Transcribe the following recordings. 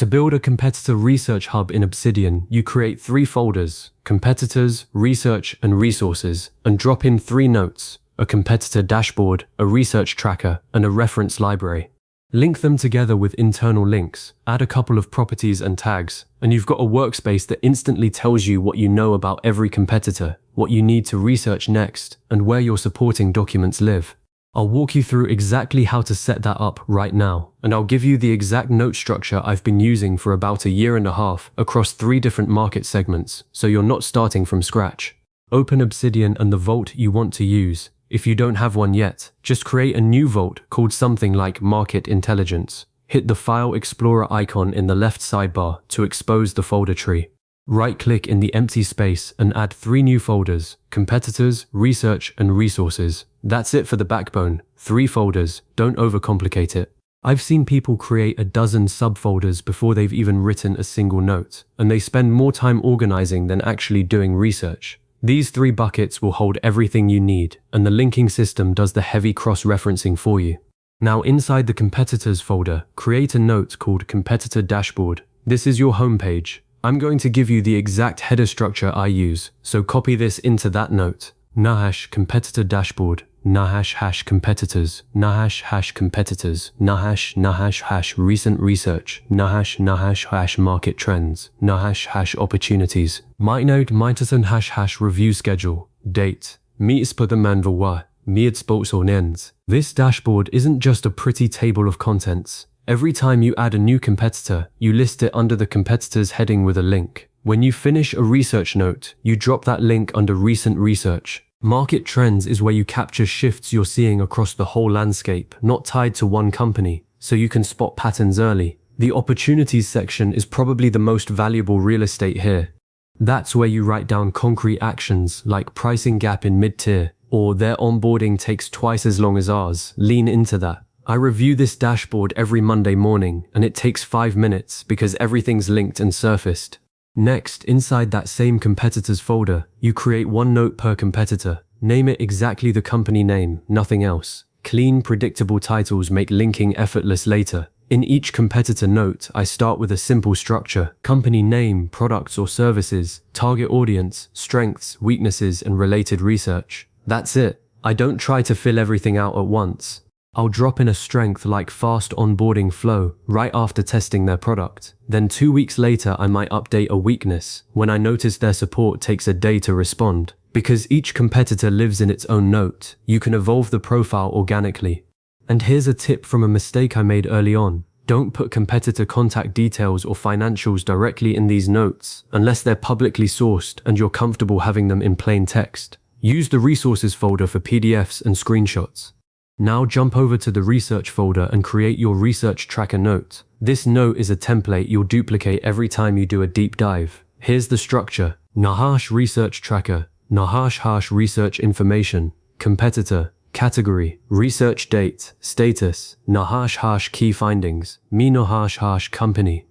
To build a competitor research hub in Obsidian, you create 3 folders: competitors, research, and resources, and drop in 3 notes: a competitor dashboard, a research tracker, and a reference library. Link them together with internal links, add a couple of properties and tags, and you've got a workspace that instantly tells you what you know about every competitor, what you need to research next, and where your supporting documents live. I'll walk you through exactly how to set that up right now, and I'll give you the exact note structure I've been using for about 1.5 years across 3 different market segments, so you're not starting from scratch. Open Obsidian and the vault you want to use. If you don't have one yet, just create a new vault called something like Market Intelligence. Hit the File Explorer icon in the left sidebar to expose the folder tree. Right-click in the empty space and add 3 new folders: competitors, research, and resources. That's it for the backbone. 3 folders, don't overcomplicate it. I've seen people create a dozen subfolders before they've even written a single note, and they spend more time organizing than actually doing research. These 3 buckets will hold everything you need, and the linking system does the heavy cross-referencing for you. Now inside the competitors folder, create a note called Competitor Dashboard. This is your homepage. I'm going to give you the exact header structure I use, so copy this into that note. # competitor dashboard, # competitors, # competitors, # recent research, # market trends, # opportunities. Mynote # review schedule, date, Mietspottermanverwa, Mietspotsornens. This dashboard isn't just a pretty table of contents. Every time you add a new competitor, you list it under the competitor's heading with a link. When you finish a research note, you drop that link under recent research. Market trends is where you capture shifts you're seeing across the whole landscape, not tied to one company, so you can spot patterns early. The opportunities section is probably the most valuable real estate here. That's where you write down concrete actions like pricing gap in mid-tier, or their onboarding takes twice as long as ours. Lean into that. I review this dashboard every Monday morning, and it takes 5 minutes because everything's linked and surfaced. Next, inside that same competitors folder, you create 1 note per competitor. Name it exactly the company name, nothing else. Clean, predictable titles make linking effortless later. In each competitor note, I start with a simple structure: company name, products or services, target audience, strengths, weaknesses, and related research. That's it. I don't try to fill everything out at once. I'll drop in a strength like fast onboarding flow right after testing their product. Then 2 weeks later, I might update a weakness when I notice their support takes a day to respond. Because each competitor lives in its own note, you can evolve the profile organically. And here's a tip from a mistake I made early on. Don't put competitor contact details or financials directly in these notes unless they're publicly sourced and you're comfortable having them in plain text. Use the resources folder for PDFs and screenshots. Now jump over to the research folder and create your research tracker note. This note is a template you'll duplicate every time you do a deep dive. Here's the structure: # research tracker, # research information, competitor, category, research date, status, # key findings, # company,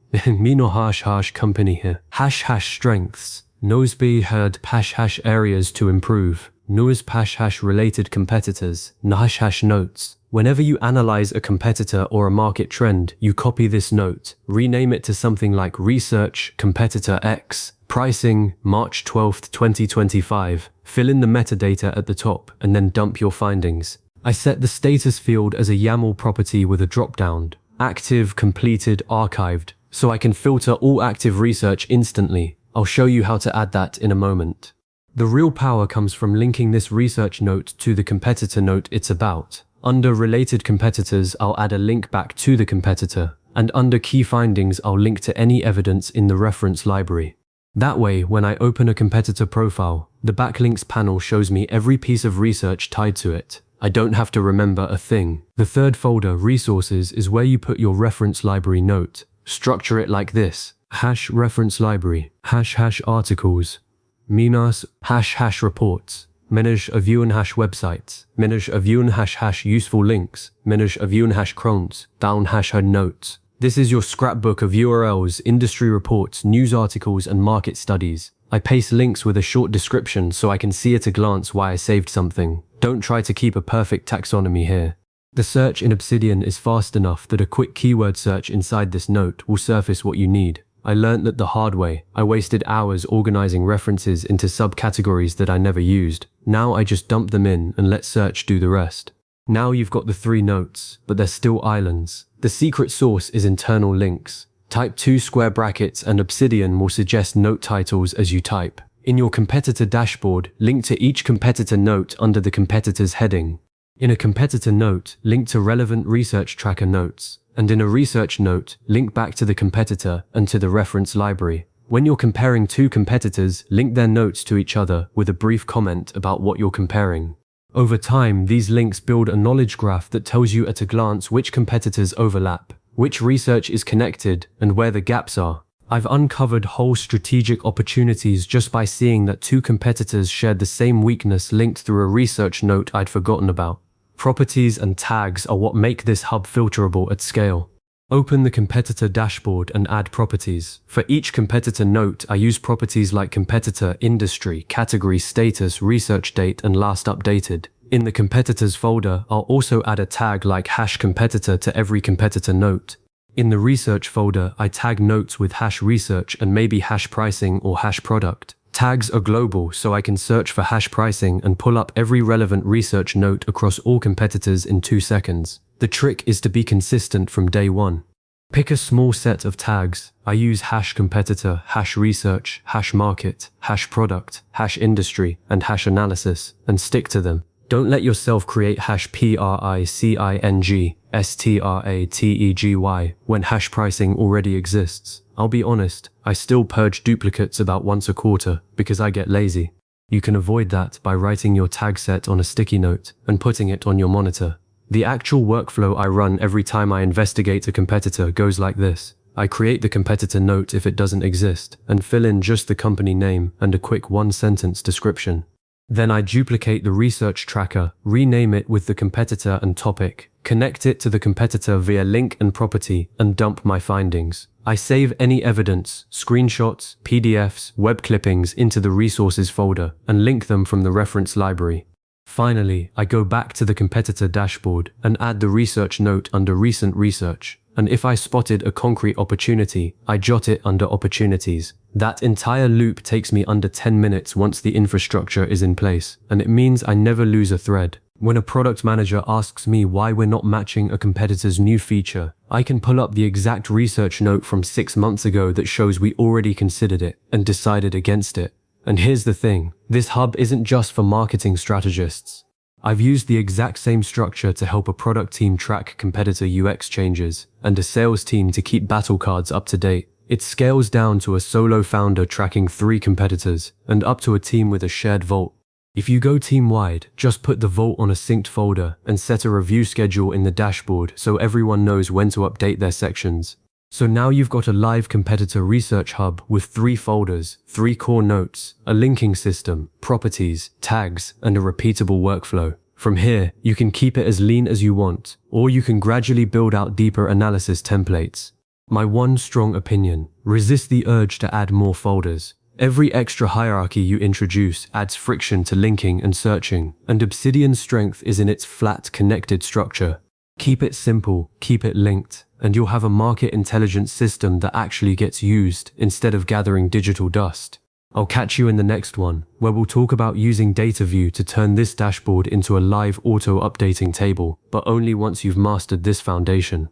company here, # strengths, noseby heard # areas to improve, news # related competitors, notes. Whenever you analyze a competitor or a market trend, you copy this note, rename it to something like Research Competitor X, Pricing March 12, 2025, fill in the metadata at the top, and then dump your findings. I set the status field as a YAML property with a dropdown, active, completed, archived, so I can filter all active research instantly. I'll show you how to add that in a moment. The real power comes from linking this research note to the competitor note it's about. Under related competitors, I'll add a link back to the competitor, and under key findings, I'll link to any evidence in the reference library. That way, when I open a competitor profile, the backlinks panel shows me every piece of research tied to it. I don't have to remember a thing. The third folder, resources, is where you put your reference library note. Structure it like this: #reference library, #, articles, minas, #, reports, #, websites, #, useful links, #, crons, down #, notes. This is your scrapbook of URLs, industry reports, news articles, and market studies. I paste links with a short description so I can see at a glance why I saved something. Don't try to keep a perfect taxonomy here. The search in Obsidian is fast enough that a quick keyword search inside this note will surface what you need. I learned that the hard way. I wasted hours organizing references into subcategories that I never used. Now I just dump them in and let search do the rest. Now you've got the 3 notes, but they're still islands. The secret sauce is internal links. Type 2 square brackets and Obsidian will suggest note titles as you type. In your competitor dashboard, link to each competitor note under the competitor's heading. In a competitor note, link to relevant research tracker notes. And in a research note, link back to the competitor and to the reference library. When you're comparing 2 competitors, link their notes to each other with a brief comment about what you're comparing. Over time, these links build a knowledge graph that tells you at a glance which competitors overlap, which research is connected, and where the gaps are. I've uncovered whole strategic opportunities just by seeing that 2 competitors shared the same weakness linked through a research note I'd forgotten about. Properties and tags are what make this hub filterable at scale. Open the competitor dashboard and add properties. For each competitor note, I use properties like competitor, industry, category, status, research date, and last updated. In the competitors folder, I'll also add a tag like #competitor to every competitor note. In the research folder, I tag notes with #research and maybe #pricing or #product. Tags are global, so I can search for #pricing and pull up every relevant research note across all competitors in 2 seconds. The trick is to be consistent from day one. Pick a small set of tags. I use #competitor, #research, #market, #product, #industry, and #analysis, and stick to them. Don't let yourself create #pricing, strategY when #pricing already exists. I'll be honest, I still purge duplicates about once a quarter because I get lazy. You can avoid that by writing your tag set on a sticky note and putting it on your monitor. The actual workflow I run every time I investigate a competitor goes like this. I create the competitor note if it doesn't exist and fill in just the company name and a quick 1-sentence description. Then I duplicate the research tracker, rename it with the competitor and topic, connect it to the competitor via link and property, and dump my findings. I save any evidence, screenshots, PDFs, web clippings into the resources folder and link them from the reference library. Finally, I go back to the competitor dashboard and add the research note under recent research. And if I spotted a concrete opportunity, I jot it under opportunities. That entire loop takes me under 10 minutes once the infrastructure is in place, and it means I never lose a thread. When a product manager asks me why we're not matching a competitor's new feature, I can pull up the exact research note from 6 months ago that shows we already considered it and decided against it. And here's the thing, this hub isn't just for marketing strategists. I've used the exact same structure to help a product team track competitor UX changes and a sales team to keep battle cards up to date. It scales down to a solo founder tracking 3 competitors and up to a team with a shared vault. If you go team-wide, just put the vault on a synced folder and set a review schedule in the dashboard so everyone knows when to update their sections. So now you've got a live competitor research hub with 3 folders, 3 core notes, a linking system, properties, tags, and a repeatable workflow. From here, you can keep it as lean as you want, or you can gradually build out deeper analysis templates. My one strong opinion, resist the urge to add more folders. Every extra hierarchy you introduce adds friction to linking and searching, and Obsidian's strength is in its flat, connected structure. Keep it simple, keep it linked, and you'll have a market intelligence system that actually gets used instead of gathering digital dust. I'll catch you in the next one, where we'll talk about using data view to turn this dashboard into a live auto-updating table, but only once you've mastered this foundation.